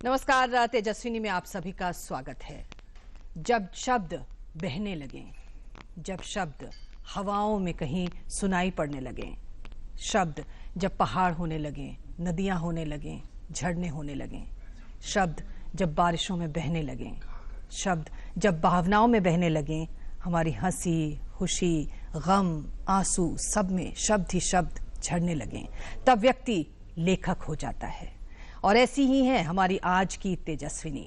नमस्कार, तेजस्विनी में आप सभी का स्वागत है। जब शब्द बहने लगे, जब शब्द हवाओं में कहीं सुनाई पड़ने लगे, शब्द जब पहाड़ होने लगे, नदियां होने लगे, झरने होने लगे, शब्द जब बारिशों में बहने लगे, शब्द जब भावनाओं में बहने लगे, हमारी हंसी, खुशी, गम, आंसू, सब में शब्द ही शब्द झड़ने लगे, तब व्यक्ति लेखक हो जाता है। और ऐसी ही है हमारी आज की तेजस्विनी,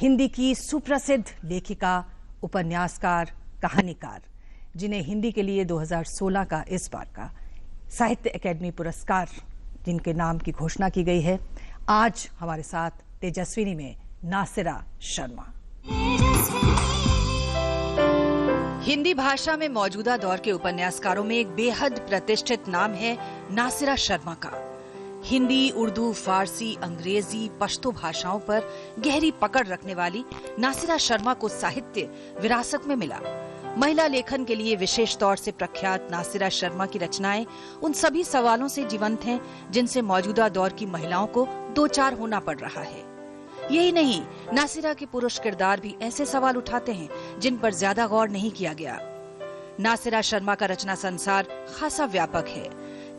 हिंदी की सुप्रसिद्ध लेखिका, उपन्यासकार, कहानीकार, जिन्हें हिंदी के लिए 2016 का इस बार का साहित्य अकादमी पुरस्कार जिनके नाम की घोषणा की गई है। आज हमारे साथ तेजस्विनी में नासिरा शर्मा। हिंदी भाषा में मौजूदा दौर के उपन्यासकारों में एक बेहद प्रतिष्ठित नाम है नासिरा शर्मा का। हिंदी, उर्दू, फारसी, अंग्रेजी, पश्तो भाषाओं पर गहरी पकड़ रखने वाली नासिरा शर्मा को साहित्य विरासत में मिला। महिला लेखन के लिए विशेष तौर से प्रख्यात नासिरा शर्मा की रचनाएं उन सभी सवालों से जीवंत हैं जिनसे मौजूदा दौर की महिलाओं को दो चार होना पड़ रहा है। यही नहीं, नासिरा के पुरुष किरदार भी ऐसे सवाल उठाते हैं जिन पर ज्यादा गौर नहीं किया गया। नासिरा शर्मा का रचना संसार खासा व्यापक है,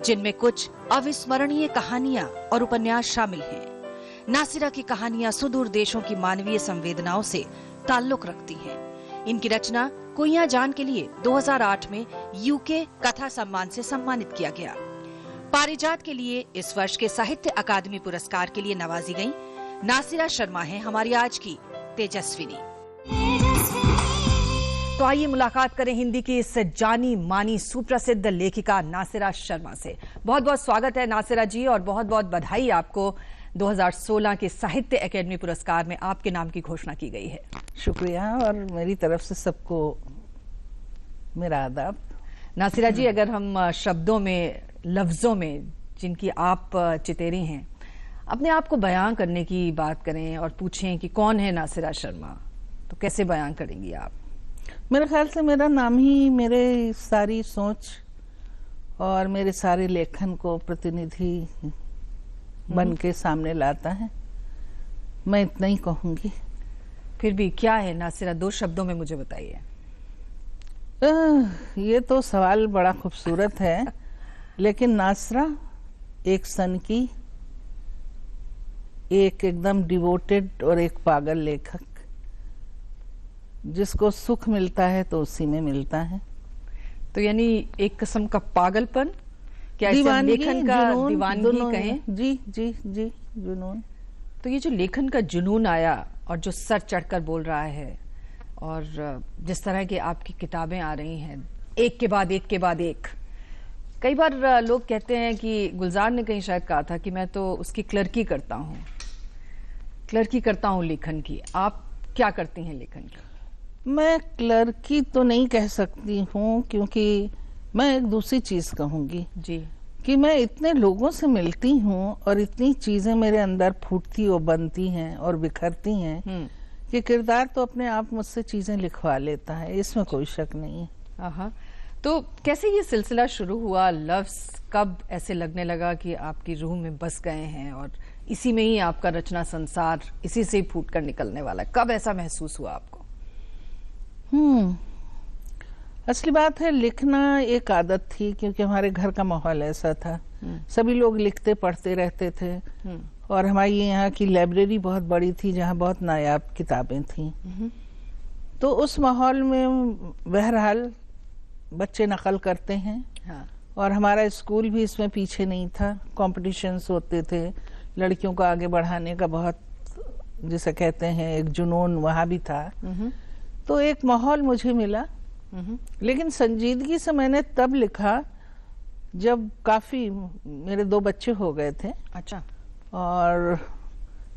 जिनमें कुछ अविस्मरणीय कहानियां और उपन्यास शामिल हैं। नासिरा की कहानियां सुदूर देशों की मानवीय संवेदनाओं से ताल्लुक रखती हैं। इनकी रचना कुइयां जान के लिए 2008 में यूके कथा सम्मान से सम्मानित किया गया। पारिजात के लिए इस वर्ष के साहित्य अकादमी पुरस्कार के लिए नवाजी गयी नासिरा शर्मा है हमारी आज की तेजस्विनी। तो आइए मुलाकात करें हिंदी की इस जानी मानी सुप्रसिद्ध लेखिका नासिरा शर्मा से। बहुत बहुत स्वागत है नासिरा जी, और बहुत बहुत बधाई आपको 2016 के साहित्य अकादमी पुरस्कार में आपके नाम की घोषणा की गई है। शुक्रिया, और मेरी तरफ से सबको मेरा आदाब। नासिरा जी, अगर हम शब्दों में, लफ्जों में जिनकी आप चितेरी हैं, अपने आप को बयां करने की बात करें और पूछें कि कौन है नासिरा शर्मा, तो कैसे बयां करेंगी आप? मेरे ख्याल से मेरा नाम ही मेरे सारी सोच और मेरे सारे लेखन को प्रतिनिधि बन के सामने लाता है। मैं इतना ही कहूंगी। फिर भी क्या है नासिरा, दो शब्दों में मुझे बताइए। ये तो सवाल बड़ा खूबसूरत है, लेकिन नासिरा एक सन की, एक एकदम डिवोटेड और एक पागल लेखक, जिसको सुख मिलता है तो उसी में मिलता है। तो यानी एक किस्म का पागलपन, क्या लेखन का दीवानगी कहें? जी जी जी, जुनून। तो ये जो लेखन का जुनून आया और जो सर चढ़कर बोल रहा है, और जिस तरह की आपकी किताबें आ रही हैं एक के बाद एक के बाद एक, कई बार लोग कहते हैं कि गुलजार ने कहीं शायद कहा था कि मैं तो उसकी क्लर्की करता हूँ लेखन की। आप क्या करती हैं लेखन की? मैं क्लर्की तो नहीं कह सकती हूँ, क्योंकि मैं एक दूसरी चीज कहूंगी जी, कि मैं इतने लोगों से मिलती हूँ और इतनी चीजें मेरे अंदर फूटती और बनती हैं और बिखरती हैं कि किरदार तो अपने आप मुझसे चीजें लिखवा लेता है, इसमें कोई शक नहीं है। तो कैसे ये सिलसिला शुरू हुआ? लफ्ज कब ऐसे लगने लगा कि आपकी रूह में बस गए हैं और इसी में ही आपका रचना संसार इसी से ही फूट कर निकलने वाला है? कब ऐसा महसूस हुआ आपको? असली बात है, लिखना एक आदत थी, क्योंकि हमारे घर का माहौल ऐसा था। सभी लोग लिखते पढ़ते रहते थे, और हमारी यहाँ की लाइब्रेरी बहुत बड़ी थी जहाँ बहुत नायाब किताबें थी। तो उस माहौल में बहरहाल बच्चे नकल करते हैं। हाँ। और हमारा स्कूल भी इसमें पीछे नहीं था। कॉम्पिटिशन्स होते थे, लड़कियों को आगे बढ़ाने का बहुत, जिसे कहते हैं, एक जुनून वहाँ भी था। तो एक माहौल मुझे मिला, लेकिन संजीदगी से मैंने तब लिखा जब काफी मेरे 2 बच्चे हो गए थे। अच्छा। और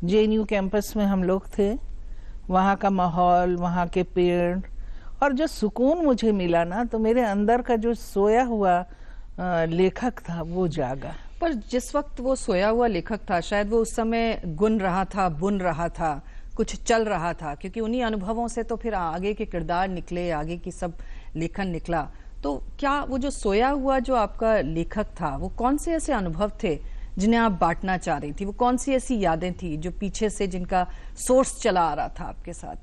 जेएनयू कैंपस में हम लोग थे, वहाँ का माहौल, वहाँ के पेड़, और जो सुकून मुझे मिला ना, तो मेरे अंदर का जो सोया हुआ लेखक था वो जागा। पर जिस वक्त वो सोया हुआ लेखक था, शायद वो उस समय गुन रहा था, बुन रहा था, कुछ चल रहा था, क्योंकि उन्हीं अनुभवों से तो फिर आगे के किरदार निकले, आगे की सब लेखन निकला। तो क्या वो जो सोया हुआ जो आपका लेखक था, वो कौन से ऐसे अनुभव थे जिन्हें आप बांटना चाह रही थी? वो कौन सी ऐसी यादें थी जो पीछे से जिनका सोर्स चला आ रहा था आपके साथ?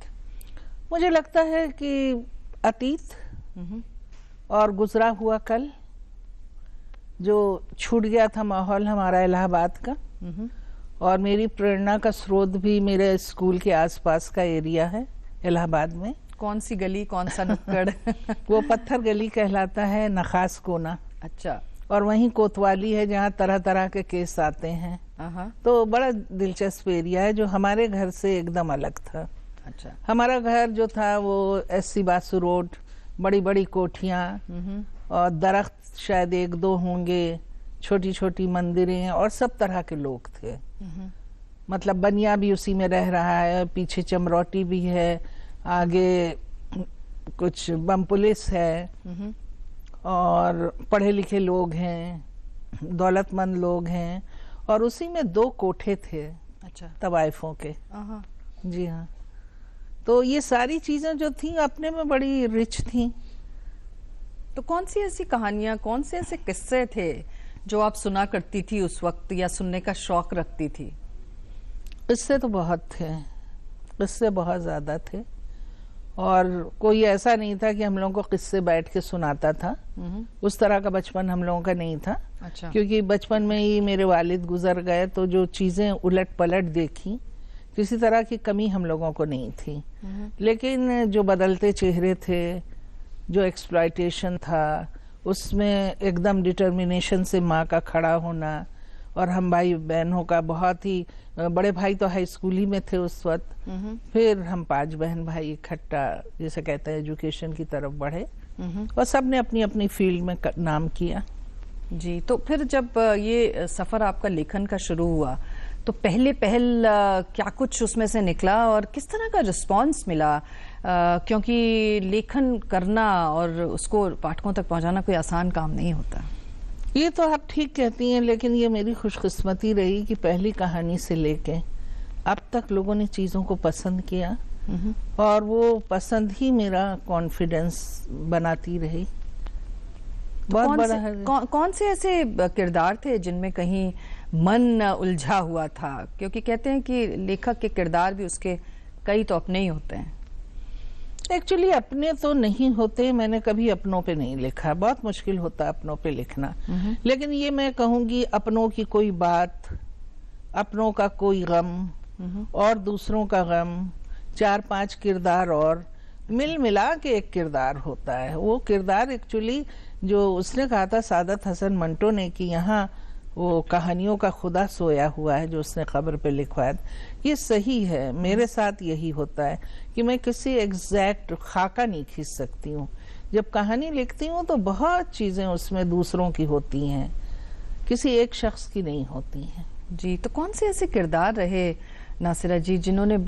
मुझे लगता है कि अतीत और गुजरा हुआ कल, जो छूट गया था माहौल हमारा इलाहाबाद का, और मेरी प्रेरणा का स्रोत भी मेरे स्कूल के आसपास का एरिया है इलाहाबाद में। कौन सी गली, कौन सा नुक्कड़? वो पत्थर गली कहलाता है, नखास कोना। अच्छा। और वहीं कोतवाली है जहाँ तरह तरह के केस आते हैं। तो बड़ा दिलचस्प एरिया है जो हमारे घर से एकदम अलग था। अच्छा। हमारा घर जो था वो एससी बासु रोड, बड़ी बड़ी कोठियाँ और दरख्त शायद एक दो होंगे, छोटी छोटी मंदिरें और सब तरह के लोग थे। मतलब बनिया भी उसी में रह रहा है, पीछे चमरौटी भी है, आगे कुछ बम पुलिस है, और पढ़े लिखे लोग हैं, दौलतमंद लोग हैं, और उसी में 2 कोठे थे। अच्छा। तवाइफों के। जी हाँ। तो ये सारी चीजें जो थी अपने में बड़ी रिच थी। तो कौन सी ऐसी कहानियां, कौन से ऐसे किस्से थे जो आप सुना करती थी उस वक्त या सुनने का शौक रखती थी? किस्से तो बहुत थे, किस्से बहुत ज्यादा थे, और कोई ऐसा नहीं था कि हम लोगों को किस्से बैठ के सुनाता था। उस तरह का बचपन हम लोगों का नहीं था। अच्छा। क्योंकि बचपन में ही मेरे वालिद गुजर गए, तो जो चीजें उलट पलट देखी, किसी तरह की कमी हम लोगों को नहीं थी। लेकिन जो बदलते चेहरे थे, जो एक्सप्लॉयटेशन था, उसमें एकदम डिटर्मिनेशन से माँ का खड़ा होना, और हम भाई बहनों का बहुत ही, बड़े भाई तो हाई स्कूल ही में थे उस वक्त, फिर हम 5 बहन भाई इकट्ठा, जैसे कहते हैं, एजुकेशन की तरफ बढ़े, और सब ने अपनी अपनी फील्ड में नाम किया। जी। तो फिर जब ये सफर आपका लेखन का शुरू हुआ, तो पहल क्या कुछ उसमें से निकला और किस तरह का रिस्पांस मिला? क्योंकि लेखन करना और उसको पाठकों तक पहुंचाना कोई आसान काम नहीं होता। ये तो आप ठीक कहती हैं, लेकिन ये मेरी खुशकिस्मती रही कि पहली कहानी से लेके अब तक लोगों ने चीजों को पसंद किया, और वो पसंद ही मेरा कॉन्फिडेंस बनाती रही। बहुत बड़ा है। कौन से ऐसे किरदार थे जिनमें कहीं मन उलझा हुआ था? क्योंकि कहते हैं कि लेखक के किरदार भी उसके कई तो अपने ही होते हैं। एक्चुअली अपने तो नहीं होते, मैंने कभी अपनों पे नहीं लिखा, बहुत मुश्किल होता अपनों पे लिखना। लेकिन ये मैं कहूंगी, अपनों की कोई बात, अपनों का कोई गम और दूसरों का गम, 4-5 किरदार और मिल मिला के एक किरदार होता है। वो किरदार एक्चुअली जो उसने कहा था सादत हसन मंटो ने कि यहाँ वो कहानियों का खुदा सोया हुआ है, जो उसने खबर पे लिखवाया, ये सही है। मेरे साथ यही होता है कि मैं किसी एग्जैक्ट खाका नहीं खींच सकती हूँ। जब कहानी लिखती हूँ तो बहुत चीजें उसमें दूसरों की होती हैं, किसी एक शख्स की नहीं होती हैं। जी। तो कौन से ऐसे किरदार रहे नासिरा जी जिन्होंने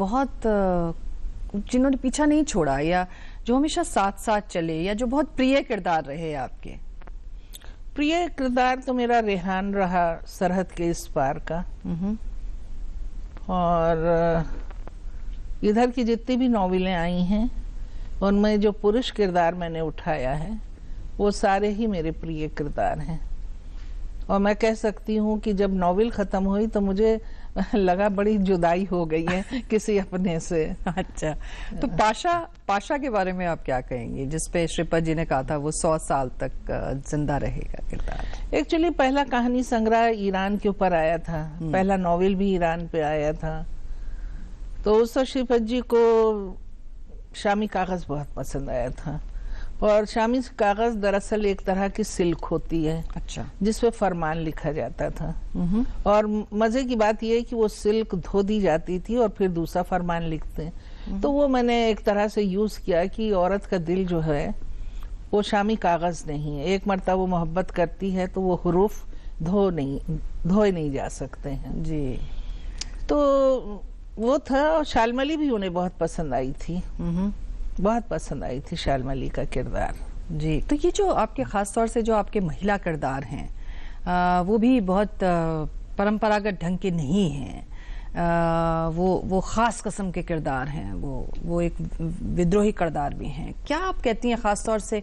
पीछा नहीं छोड़ा, या जो हमेशा साथ साथ चले, या जो बहुत प्रिय किरदार रहे आपके? प्रिय किरदार तो मेरा रेहान रहा, सरहद के इस पार का। और इधर की जितनी भी नॉवेलें आई हैं उनमें जो पुरुष किरदार मैंने उठाया है वो सारे ही मेरे प्रिय किरदार हैं। और मैं कह सकती हूँ कि जब नॉवेल खत्म हुई तो मुझे लगा बड़ी जुदाई हो गई है किसी अपने से। अच्छा। तो पाशा के बारे में आप क्या कहेंगे, जिसपे श्रीपत जी ने कहा था वो 100 साल तक जिंदा रहेगा किरदार? एक्चुअली पहला कहानी संग्रह ईरान के ऊपर आया था, पहला नॉवेल भी ईरान पे आया था। तो उस श्रीपत जी को शामी कागज बहुत पसंद आया था, और शामी कागज दरअसल एक तरह की सिल्क होती है। अच्छा। जिसपे फरमान लिखा जाता था। और मजे की बात यह है कि वो सिल्क धो दी जाती थी और फिर दूसरा फरमान लिखते। तो वो मैंने एक तरह से यूज किया कि औरत का दिल जो है वो शामी कागज नहीं है, एक मर्तबा वो मोहब्बत करती है तो वो हुरूफ धोए नहीं जा सकते हैं। जी। तो वो था, और शालमली भी उन्हें बहुत पसंद आई थी, बहुत पसंद आई थी शालमली का किरदार। जी। तो ये जो आपके खास तौर से जो आपके महिला किरदार हैं वो भी बहुत परंपरागत ढंग के नहीं हैं। वो खास किस्म के किरदार हैं, वो एक विद्रोही किरदार भी हैं। क्या आप कहती हैं खास तौर से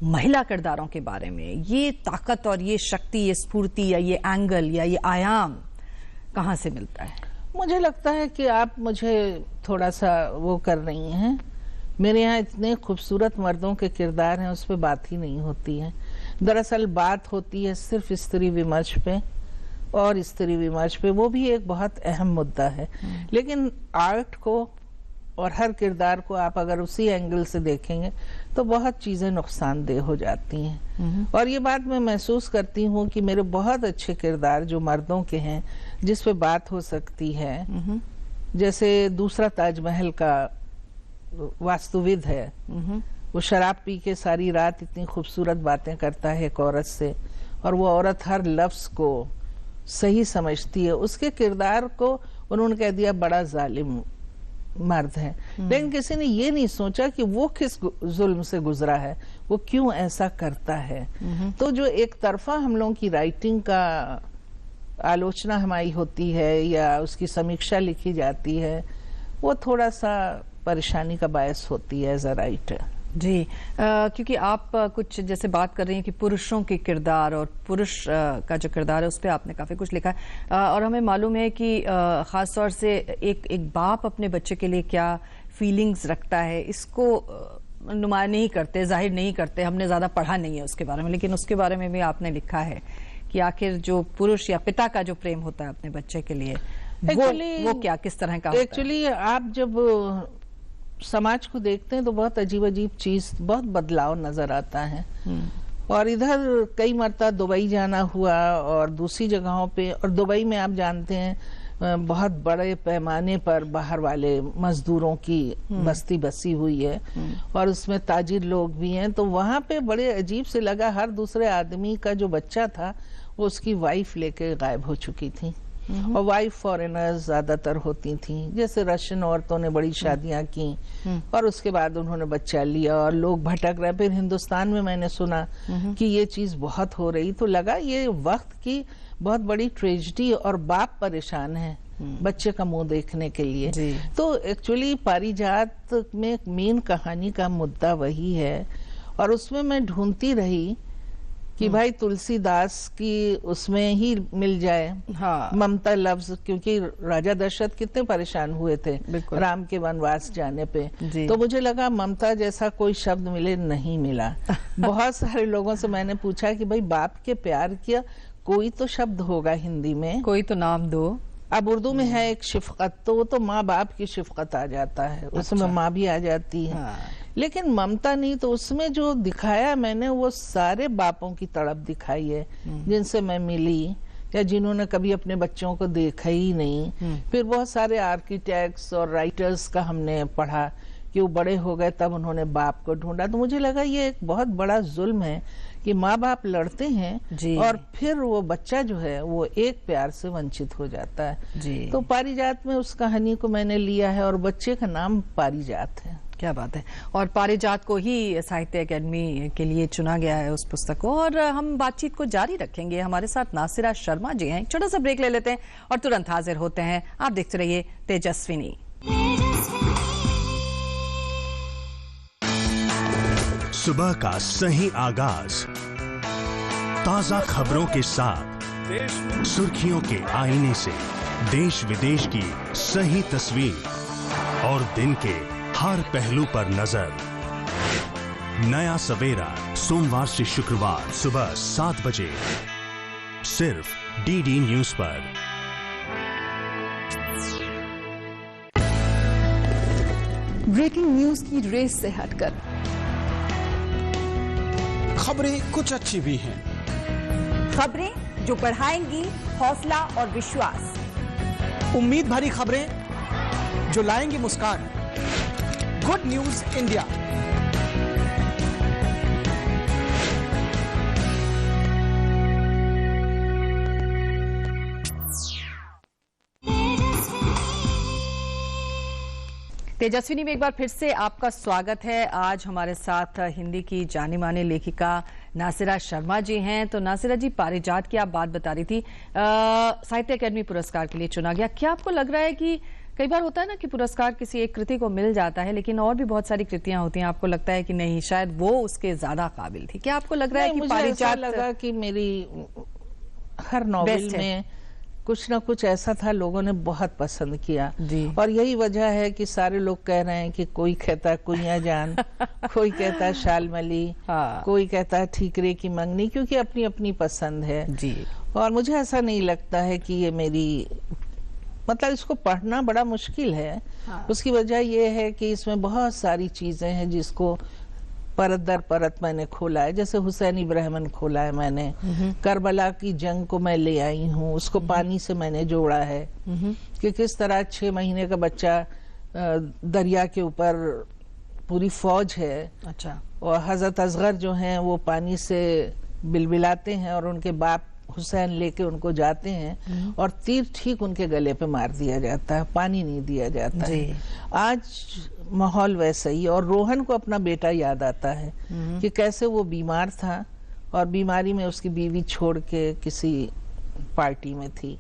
महिला किरदारों के बारे में, ये ताकत और ये शक्ति, ये स्फूर्ति या ये एंगल या ये आयाम कहाँ से मिलता है? मुझे लगता है कि आप मुझे थोड़ा सा वो कर रही हैं। मेरे यहाँ इतने खूबसूरत मर्दों के किरदार हैं, उस पर बात ही नहीं होती है। दरअसल बात होती है सिर्फ स्त्री विमर्श पे, और स्त्री विमर्श पे, वो भी एक बहुत अहम मुद्दा है। लेकिन आर्ट को और हर किरदार को आप अगर उसी एंगल से देखेंगे तो बहुत चीजें नुकसानदेह हो जाती हैं। और ये बात मैं महसूस करती हूँ कि मेरे बहुत अच्छे किरदार जो मर्दों के हैं, जिस पे बात हो सकती है, जैसे दूसरा ताजमहल का वास्तुविद है, वो शराब पी के सारी रात इतनी खूबसूरत बातें करता है एक औरत से, और वो औरत हर लफ्ज को सही समझती है। उसके किरदार को उन्होंने कह दिया बड़ा जालिम मर्द है, लेकिन किसी ने ये नहीं सोचा कि वो किस जुल्म से गुजरा है, वो क्यों ऐसा करता है। तो जो एक तरफा हम लोगों की राइटिंग का आलोचना हमारी होती है या उसकी समीक्षा लिखी जाती है, वो थोड़ा सा परेशानी का बायस होती है एज अ राइटर। जी, क्योंकि आप कुछ जैसे बात कर रही हैं कि पुरुषों के किरदार और पुरुष का जो किरदार है उस पर आपने काफी कुछ लिखा है, और हमें मालूम है कि खास तौर से एक बाप अपने बच्चे के लिए क्या फीलिंग्स रखता है, इसको नुमाया नहीं करते, जाहिर नहीं करते, हमने ज्यादा पढ़ा नहीं है उसके बारे में, लेकिन उसके बारे में भी आपने लिखा है कि आखिर जो पुरुष या पिता का जो प्रेम होता है अपने बच्चे के लिए, वो क्या किस तरह का होता है? एक्चुअली आप जब समाज को देखते हैं तो बहुत अजीब अजीब चीज, बहुत बदलाव नजर आता है। और इधर कई मरतबा दुबई जाना हुआ और दूसरी जगहों पे, और दुबई में आप जानते हैं बहुत बड़े पैमाने पर बाहर वाले मजदूरों की बस्ती बसी हुई है, और उसमें ताजिर लोग भी हैं। तो वहां पे बड़े अजीब से लगा, हर दूसरे आदमी का जो बच्चा था वो उसकी वाइफ लेके गायब हो चुकी थी, और वाइफ फॉरेनर्स ज्यादातर होती थी। जैसे रशियन औरतों ने बड़ी शादियां की और उसके बाद उन्होंने बच्चा लिया और लोग भटक रहे। फिर हिंदुस्तान में मैंने सुना कि ये चीज बहुत हो रही, तो लगा ये वक्त की बहुत बड़ी ट्रेजेडी, और बाप परेशान है बच्चे का मुंह देखने के लिए। तो एक्चुअली पारिजात में मेन कहानी का मुद्दा वही है, और उसमें मैं ढूंढती रही कि भाई तुलसीदास की उसमें ही मिल जाए ममता लफ्ज, क्योंकि राजा दशरथ कितने परेशान हुए थे राम के वनवास जाने पे। तो मुझे लगा ममता जैसा कोई शब्द मिले, नहीं मिला। बहुत सारे लोगों से मैंने पूछा कि भाई बाप के प्यार किया कोई तो शब्द होगा हिंदी में, कोई तो नाम दो। अब उर्दू में है एक शिफकत, तो वो तो माँ बाप की शिफकत आ जाता है, उसमें माँ भी आ जाती है। लेकिन ममता नहीं, तो उसमें जो दिखाया मैंने वो सारे बापों की तड़प दिखाई है जिनसे मैं मिली या जिन्होंने कभी अपने बच्चों को देखा ही नहीं। फिर बहुत सारे आर्किटेक्ट्स और राइटर्स का हमने पढ़ा कि वो बड़े हो गए तब उन्होंने बाप को ढूंढा। तो मुझे लगा ये एक बहुत बड़ा जुल्म है कि माँ बाप लड़ते हैं और फिर वो बच्चा जो है वो एक प्यार से वंचित हो जाता है। तो पारिजात में उस कहानी को मैंने लिया है और बच्चे का नाम पारिजात है। क्या बात है। और पारिजात को ही साहित्य अकेडमी के लिए चुना गया है उस पुस्तक को। और हम बातचीत को जारी रखेंगे। हमारे साथ नासिरा शर्मा जी हैं। छोटा सा ब्रेक ले लेते हैं और तुरंत हाजिर होते हैं। आप देखते रहिए तेजस्विनी। सुबह का सही आगाज ताजा खबरों के साथ, सुर्खियों के आईने से देश विदेश की सही तस्वीर और दिन के हर पहलू पर नजर। नया सवेरा सोमवार से शुक्रवार सुबह 7 बजे सिर्फ डीडी न्यूज पर। ब्रेकिंग न्यूज की रेस से हटकर खबरें कुछ अच्छी भी हैं, खबरें जो बढ़ाएंगी हौसला और विश्वास, उम्मीद भरी खबरें जो लाएंगी मुस्कान। Good news India. तेजस्विनी में एक बार फिर से आपका स्वागत है। आज हमारे साथ हिंदी की जानी मानी लेखिका नासिरा शर्मा जी हैं। तो नासिरा जी, पारिजात की आप बात बता रही थी, साहित्य अकेडमी पुरस्कार के लिए चुना गया। क्या आपको लग रहा है कि कई बार होता है ना कि पुरस्कार किसी एक कृति को मिल जाता है, लेकिन और भी बहुत सारी कृतियां होती हैं, आपको लगता है कि नहीं शायद वो उसके ज्यादा काबिल थी। क्या आपको लग रहा है कि मुझे ऐसा पारिजात लगा कि मेरी हर नॉवेल में कुछ ना कुछ ऐसा था, लोगों ने बहुत पसंद किया जी। और यही वजह है कि सारे लोग कह रहे हैं कि कोई कहता है कुइया जान, कोई कहता है शालमली, कोई कहता है ठीकरे की मंगनी, क्योंकि अपनी अपनी पसंद है जी। और मुझे ऐसा नहीं लगता है कि ये मेरी, मतलब इसको पढ़ना बड़ा मुश्किल है। उसकी वजह ये है कि इसमें बहुत सारी चीजें हैं जिसको परत दर परत मैंने खोला है। जैसे हुसैन इब्राहिमन खोला है मैंने, करबला की जंग को मैं ले आई हूँ, उसको पानी से मैंने जोड़ा है कि किस तरह 6 महीने का बच्चा दरिया के ऊपर पूरी फौज है, अच्छा, और हजरत असगर जो हैं वो पानी से बिलबिलाते हैं और उनके बाप हुसैन लेके उनको जाते हैं और तीर ठीक उनके गले पे मार दिया जाता है, पानी नहीं दिया जाता है। आज माहौल वैसा ही, और रोहन को अपना बेटा याद आता है कि कैसे वो बीमार था और बीमारी में उसकी बीवी छोड़ के किसी पार्टी में थी।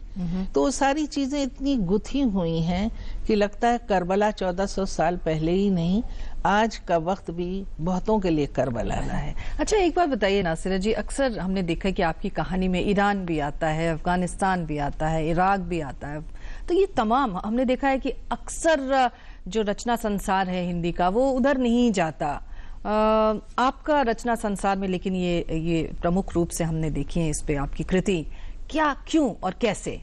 तो वो सारी चीजें इतनी गुथी हुई हैं कि लगता है करबला 1400 साल पहले ही नहीं, आज का वक्त भी बहुतों के लिए करबला है। अच्छा, एक बात बताइए नासिरा जी, अक्सर हमने देखा है कि आपकी कहानी में ईरान भी आता है, अफगानिस्तान भी आता है, इराक भी आता है, तो ये तमाम हमने देखा है कि अक्सर जो रचना संसार है हिंदी का वो उधर नहीं जाता। आपका रचना संसार में लेकिन ये प्रमुख रूप से हमने देखी है इस पे आपकी कृति, क्या, क्यों और कैसे?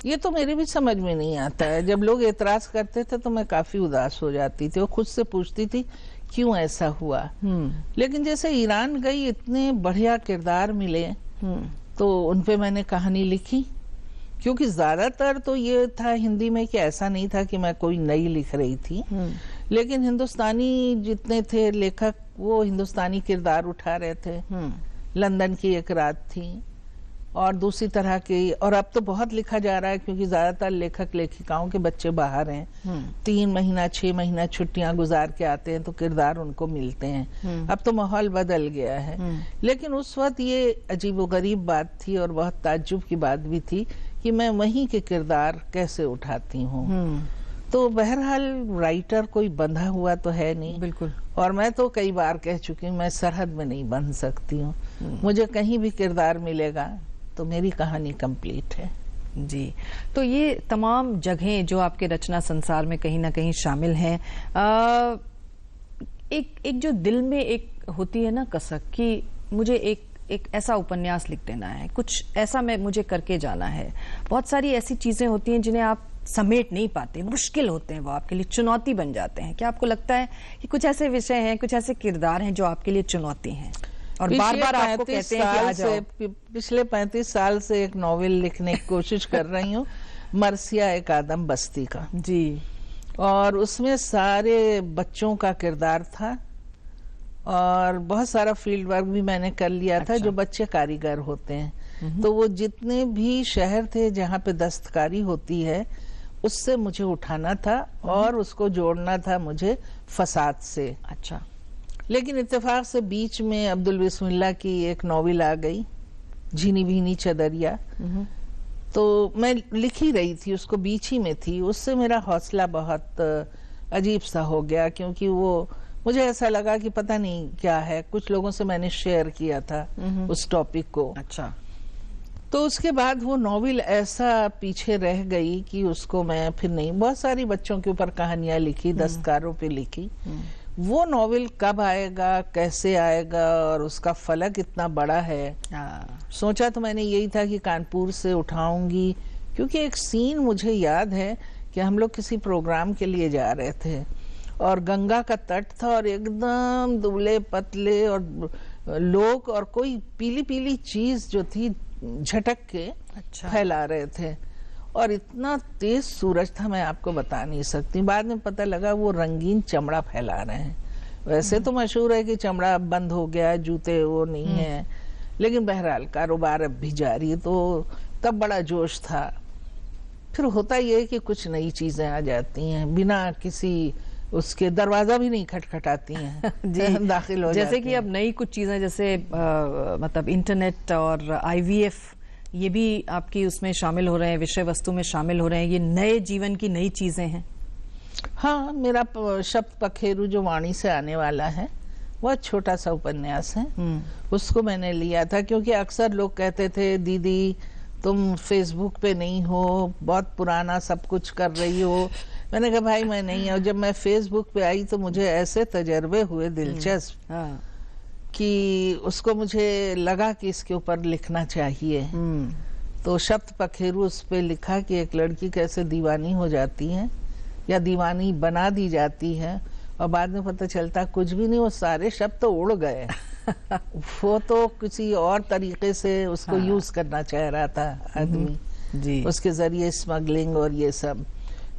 ये तो मेरे भी समझ में नहीं आता है। जब लोग एतराज करते थे तो मैं काफी उदास हो जाती थी और खुद से पूछती थी क्यों ऐसा हुआ। लेकिन जैसे ईरान गई, इतने बढ़िया किरदार मिले तो उनपे मैंने कहानी लिखी, क्योंकि ज्यादातर तो ये था हिंदी में कि ऐसा नहीं था कि मैं कोई नई लिख रही थी, लेकिन हिंदुस्तानी जितने थे लेखक वो हिंदुस्तानी किरदार उठा रहे थे। लंदन की एक रात थी और दूसरी तरह की, और अब तो बहुत लिखा जा रहा है क्योंकि ज्यादातर लेखक लेखिकाओं के बच्चे बाहर हैं, 3 महीना 6 महीना छुट्टियां गुजार के आते हैं तो किरदार उनको मिलते हैं। अब तो माहौल बदल गया है, लेकिन उस वक्त ये अजीबोगरीब बात थी और बहुत ताज्जुब की बात भी थी कि मैं वहीं के किरदार कैसे उठाती हूँ। तो बहरहाल राइटर कोई बंधा हुआ तो है नहीं, बिल्कुल, और मैं तो कई बार कह चुकी हूँ मैं सरहद में नहीं बंध सकती हूँ। मुझे कहीं भी किरदार मिलेगा तो मेरी कहानी कंप्लीट है। जी, तो ये तमाम जगहें जो आपके रचना संसार में कहीं ना कहीं शामिल हैं, एक जो दिल में एक होती है ना कसक कि मुझे एक ऐसा उपन्यास लिख देना है, कुछ ऐसा मुझे करके जाना है। बहुत सारी ऐसी चीजें होती हैं जिन्हें आप समेट नहीं पाते, मुश्किल होते हैं, वो आपके लिए चुनौती बन जाते हैं। क्या आपको लगता है कि कुछ ऐसे विषय हैं, कुछ ऐसे किरदार हैं जो आपके लिए चुनौती हैं और बार बार आपको कहते हैं कि आ जाओ? पिछले 35 साल से एक नॉवेल लिखने की कोशिश कर रही हूँ, मरसिया एक आदम बस्ती का जी, और उसमें सारे बच्चों का किरदार था और बहुत सारा फील्ड वर्क भी मैंने कर लिया था। जो बच्चे कारीगर होते हैं तो वो जितने भी शहर थे जहाँ पे दस्तकारी होती है उससे मुझे उठाना था और उसको जोड़ना था मुझे फसाद से। अच्छा, लेकिन इत्तेफाक से बीच में अब्दुल बिस्मिल्लाह की एक नॉवेल आ गई, झीनी भीनी चदरिया, तो मैं लिख ही रही थी, उसको बीच ही में थी। उससे मेरा हौसला बहुत अजीब सा हो गया क्योंकि वो मुझे ऐसा लगा कि पता नहीं क्या है। कुछ लोगों से मैंने शेयर किया था उस टॉपिक को। अच्छा, तो उसके बाद वो नॉवेल ऐसा पीछे रह गई कि उसको मैं फिर नहीं, बहुत सारी बच्चों के ऊपर कहानियां लिखी, दस्तकारों पे लिखी। वो नॉवेल कब आएगा, कैसे आएगा और उसका फलक इतना बड़ा है, सोचा तो मैंने यही था कि कानपुर से उठाऊंगी, क्योंकि एक सीन मुझे याद है कि हम लोग किसी प्रोग्राम के लिए जा रहे थे और गंगा का तट था और एकदम दुबले पतले और लोग और कोई पीली पीली चीज जो थी झटक के फैला रहे थे और इतना तेज सूरज था मैं आपको बता नहीं सकती। बाद में पता लगा वो रंगीन चमड़ा फैला रहे हैं। वैसे तो मशहूर है कि चमड़ा अब बंद हो गया, जूते वो नहीं है, लेकिन बहरहाल कारोबार अब भी जारी है। तो तब बड़ा जोश था। फिर होता ये है कि कुछ नई चीजें आ जाती हैं बिना किसी उसके, दरवाजा भी नहीं खटखटाती हैं जी दाखिल हो जैसे कि अब नई कुछ चीजें, जैसे मतलब इंटरनेट और IVF ये भी आपकी उसमें शामिल हो रहे हैं, विषय वस्तु में शामिल हो रहे हैं, ये नए जीवन की नई चीजें हैं? हाँ, मेरा शब्द पखेरु जो वाणी से आने वाला है, वह छोटा सा उपन्यास है। उसको मैंने लिया था क्योंकि अक्सर लोग कहते थे दीदी तुम फेसबुक पे नहीं हो, बहुत पुराना सब कुछ कर रही हो। मैंने कहा भाई मैं नहीं हूँ। जब मैं फेसबुक पे आई तो मुझे ऐसे तजर्बे हुए दिलचस्प कि उसको मुझे लगा कि इसके ऊपर लिखना चाहिए। तो शब्द पखेरु उस पे लिखा कि एक लड़की कैसे दीवानी हो जाती है या दीवानी बना दी जाती है और बाद में पता चलता कुछ भी नहीं, वो सारे शब्द तो उड़ गए। वो तो किसी और तरीके से उसको यूज करना चाह रहा था आदमी जी। उसके जरिए स्मगलिंग और ये सब।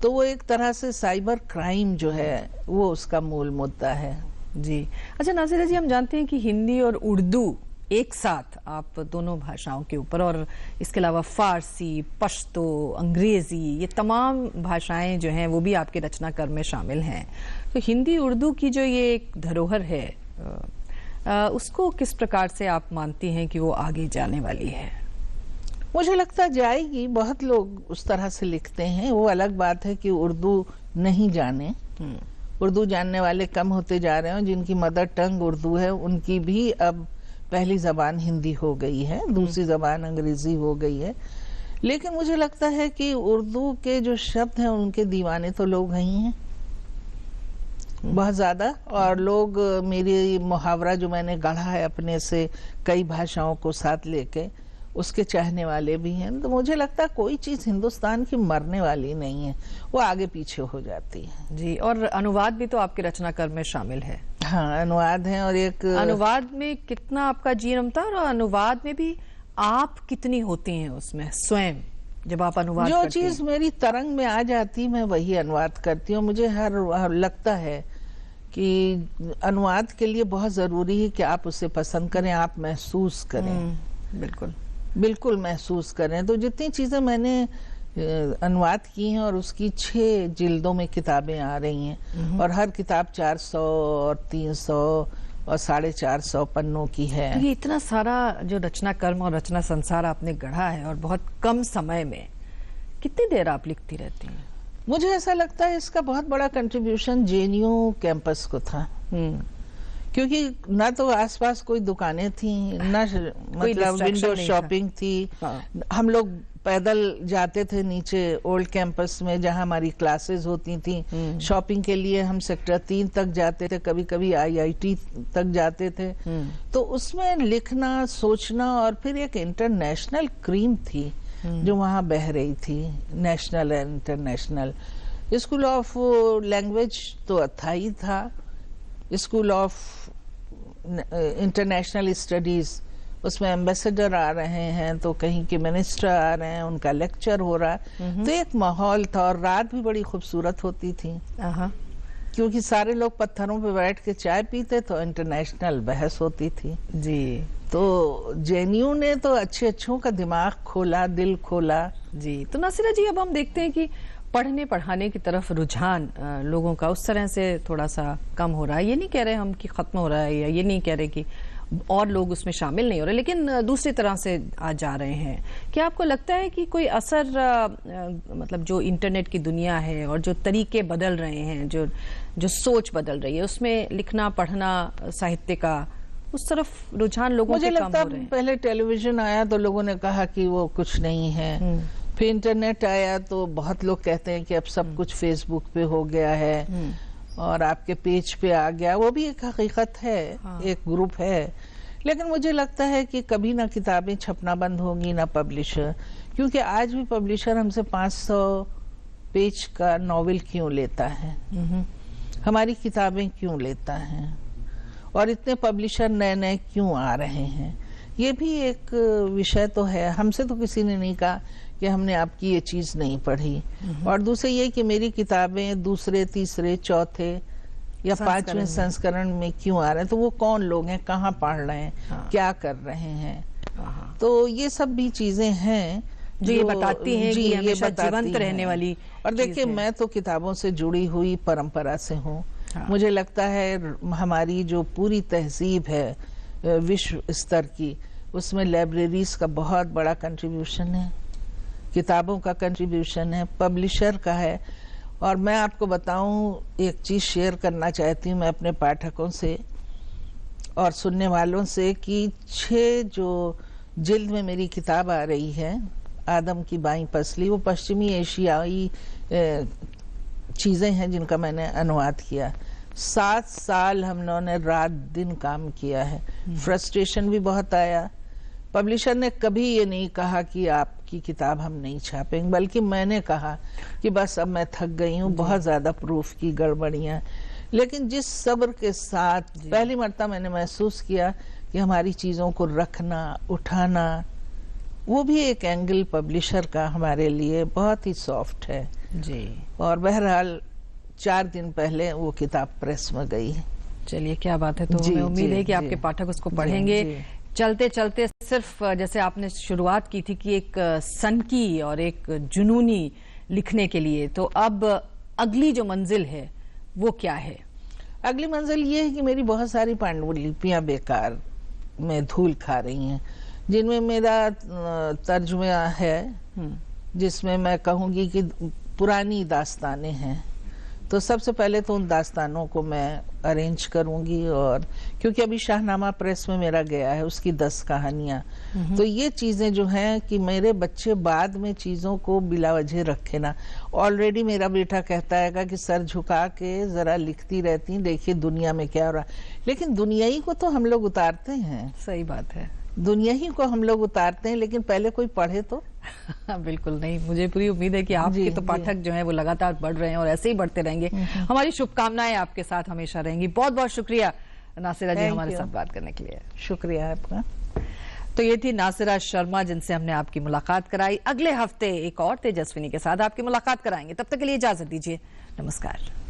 तो वो एक तरह से साइबर क्राइम जो है वो उसका मूल मुद्दा है। जी। अच्छा नासिरा जी, हम जानते हैं कि हिंदी और उर्दू एक साथ आप दोनों भाषाओं के ऊपर, और इसके अलावा फारसी, पश्तो, अंग्रेजी, ये तमाम भाषाएं जो हैं वो भी आपके रचनाक्रम में शामिल हैं। तो हिंदी उर्दू की जो ये एक धरोहर है, उसको किस प्रकार से आप मानती हैं कि वो आगे जाने वाली है? मुझे लगता जाएगी। बहुत लोग उस तरह से लिखते हैं। वो अलग बात है कि उर्दू नहीं जाने, उर्दू जानने वाले कम होते जा रहे हैं। जिनकी मदर टंग उर्दू है उनकी भी अब पहली जबान हिंदी हो गई है, दूसरी जबान अंग्रेजी हो गई है। लेकिन मुझे लगता है कि उर्दू के जो शब्द हैं उनके दीवाने तो लोग ही हैं बहुत ज्यादा। और लोग, मेरी मुहावरा जो मैंने गढ़ा है अपने से कई भाषाओं को साथ लेके, उसके चाहने वाले भी हैं। तो मुझे लगता है कोई चीज हिंदुस्तान की मरने वाली नहीं है, वो आगे पीछे हो जाती है। जी। और अनुवाद भी तो आपके रचनाक्रम में शामिल है? हाँ, अनुवाद है। और एक अनुवाद में कितना आपका जी रमता है, और अनुवाद में भी आप कितनी होती हैं उसमें स्वयं जब आप अनुवाद जो करती चीज हैं? मेरी तरंग में आ जाती मैं वही अनुवाद करती हूँ। मुझे हर लगता है कि अनुवाद के लिए बहुत जरूरी है कि आप उसे पसंद करें, आप महसूस करें। बिल्कुल बिल्कुल महसूस करें। तो जितनी चीजें मैंने अनुवाद की हैं, और उसकी 6 जिल्दों में किताबें आ रही हैं, और हर किताब 400 और 300 और 450 पन्नों की है। ये इतना सारा जो रचना कर्म और रचना संसार आपने गढ़ा है, और बहुत कम समय में, कितनी देर आप लिखती रहती हैं? मुझे ऐसा लगता है इसका बहुत बड़ा कंट्रीब्यूशन जेएनयू कैंपस को था। क्योंकि ना तो आसपास कोई दुकानें थी, ना मतलब विंडो शॉपिंग थी। हम लोग पैदल जाते थे नीचे ओल्ड कैंपस में जहां हमारी क्लासेस होती थी। शॉपिंग के लिए हम सेक्टर 3 तक जाते थे, कभी कभी आईआईटी तक जाते थे। तो उसमें लिखना, सोचना, और फिर एक इंटरनेशनल क्रीम थी जो वहां बह रही थी, national and international. School of language तो था ही था, स्कूल ऑफ इंटरनेशनल स्टडीज, उसमें एम्बेसडर आ रहे हैं, तो कहीं के मिनिस्टर आ रहे हैं, उनका लेक्चर हो रहा है। तो एक माहौल था, और रात भी बड़ी खूबसूरत होती थी क्योंकि सारे लोग पत्थरों पे बैठ के चाय पीते, तो इंटरनेशनल बहस होती थी। जी। तो जेएनयू ने तो अच्छों का दिमाग खोला, दिल खोला। जी। तो नासिरा जी, अब हम देखते हैं कि पढ़ने पढ़ाने की तरफ रुझान लोगों का उस तरह से थोड़ा सा कम हो रहा है। ये नहीं कह रहे हम कि खत्म हो रहा है, या ये नहीं कह रहे कि और लोग उसमें शामिल नहीं हो रहे, लेकिन दूसरी तरह से आज जा रहे हैं। क्या आपको लगता है कि कोई असर, मतलब जो इंटरनेट की दुनिया है और जो तरीके बदल रहे हैं, जो सोच बदल रही है, उसमें लिखना पढ़ना साहित्य का, उस तरफ रुझान लोगों के कम हो रहे हैं? मुझे लगता है पहले टेलीविजन आया तो लोगों ने कहा कि वो कुछ नहीं है। फिर इंटरनेट आया तो बहुत लोग कहते हैं कि अब सब कुछ फेसबुक पे हो गया है और आपके पेज पे आ गया। वो भी एक हकीकत है। एक ग्रुप है। लेकिन मुझे लगता है कि कभी ना किताबें छपना बंद होंगी, ना पब्लिशर। क्योंकि आज भी पब्लिशर हमसे 500 पेज का नॉवेल क्यों लेता है, हमारी किताबें क्यों लेता है, और इतने पब्लिशर नए नए क्यों आ रहे हैं। ये भी एक विषय तो है। हमसे तो किसी ने नहीं कहा कि हमने आपकी ये चीज नहीं पढ़ी। और दूसरे ये कि मेरी किताबें दूसरे, तीसरे, चौथे या 5वें संस्करण में क्यों आ रहे हैं, तो वो कौन लोग हैं, कहाँ पढ़ रहे हैं, क्या कर रहे हैं। तो ये सब भी चीजें हैं जो ये बताती हैं कि हमेशा जीवंत रहने वाली। और देखिए, मैं तो किताबों से जुड़ी हुई परंपरा से हूँ। मुझे लगता है हमारी जो पूरी तहजीब है विश्व स्तर की, उसमें लाइब्रेरीज का बहुत बड़ा कंट्रीब्यूशन है, किताबों का कंट्रीब्यूशन है, पब्लिशर का है। और मैं आपको बताऊं, एक चीज शेयर करना चाहती हूँ मैं अपने पाठकों से और सुनने वालों से कि 6 जो जिल्द में मेरी किताब आ रही है, आदम की बाईं पसली, वो पश्चिमी एशियाई चीजें हैं जिनका मैंने अनुवाद किया। 7 साल हम लोगों ने रात दिन काम किया है। फ्रस्ट्रेशन भी बहुत आया। पब्लिशर ने कभी ये नहीं कहा कि आपकी किताब हम नहीं छापेंगे, बल्कि मैंने कहा कि बस अब मैं थक गई हूँ, बहुत ज्यादा प्रूफ की गड़बड़ियां। लेकिन जिस सब्र के साथ पहली मर्तबा मैंने महसूस किया कि हमारी चीजों को रखना, उठाना, वो भी एक एंगल पब्लिशर का हमारे लिए बहुत ही सॉफ्ट है जी। और बहरहाल 4 दिन पहले वो किताब प्रेस में गई। चलिए, क्या बात है। तो हमें उम्मीद है कि आपके पाठक उसको पढ़ेंगे। चलते चलते सिर्फ जैसे आपने शुरुआत की थी कि एक सनकी और एक जुनूनी लिखने के लिए, तो अब अगली जो मंजिल है वो क्या है? अगली मंजिल ये है कि मेरी बहुत सारी पांडुलिपियां बेकार में धूल खा रही हैं, जिनमें मेरा तर्जुमा है, जिसमें मैं कहूंगी कि पुरानी दास्तानें हैं। तो सबसे पहले तो उन दास्तानों को मैं अरेंज करूंगी, और क्योंकि अभी शाहनामा प्रेस में मेरा गया है, उसकी 10 कहानियां। तो ये चीजें जो हैं कि मेरे बच्चे बाद में चीजों को बिला वजह रखे ना। ऑलरेडी मेरा बेटा कहता है कि सर झुका के जरा लिखती रहती, देखिए दुनिया में क्या हो रहा है। लेकिन दुनिया ही को तो हम लोग उतारते हैं। सही बात है, दुनिया ही को हम लोग उतारते हैं, लेकिन पहले कोई पढ़े तो। बिल्कुल नहीं, मुझे पूरी उम्मीद है कि आपके तो पाठक जो हैं वो लगातार बढ़ रहे हैं और ऐसे ही बढ़ते रहेंगे। हमारी शुभकामनाएं आपके साथ हमेशा रहेंगी। बहुत बहुत शुक्रिया नासिरा जी हमारे साथ बात करने के लिए। शुक्रिया आपका। तो ये थी नासिरा शर्मा, जिनसे हमने आपकी मुलाकात कराई। अगले हफ्ते एक और तेजस्विनी के साथ आपकी मुलाकात कराएंगे। तब तक के लिए इजाजत दीजिए। नमस्कार।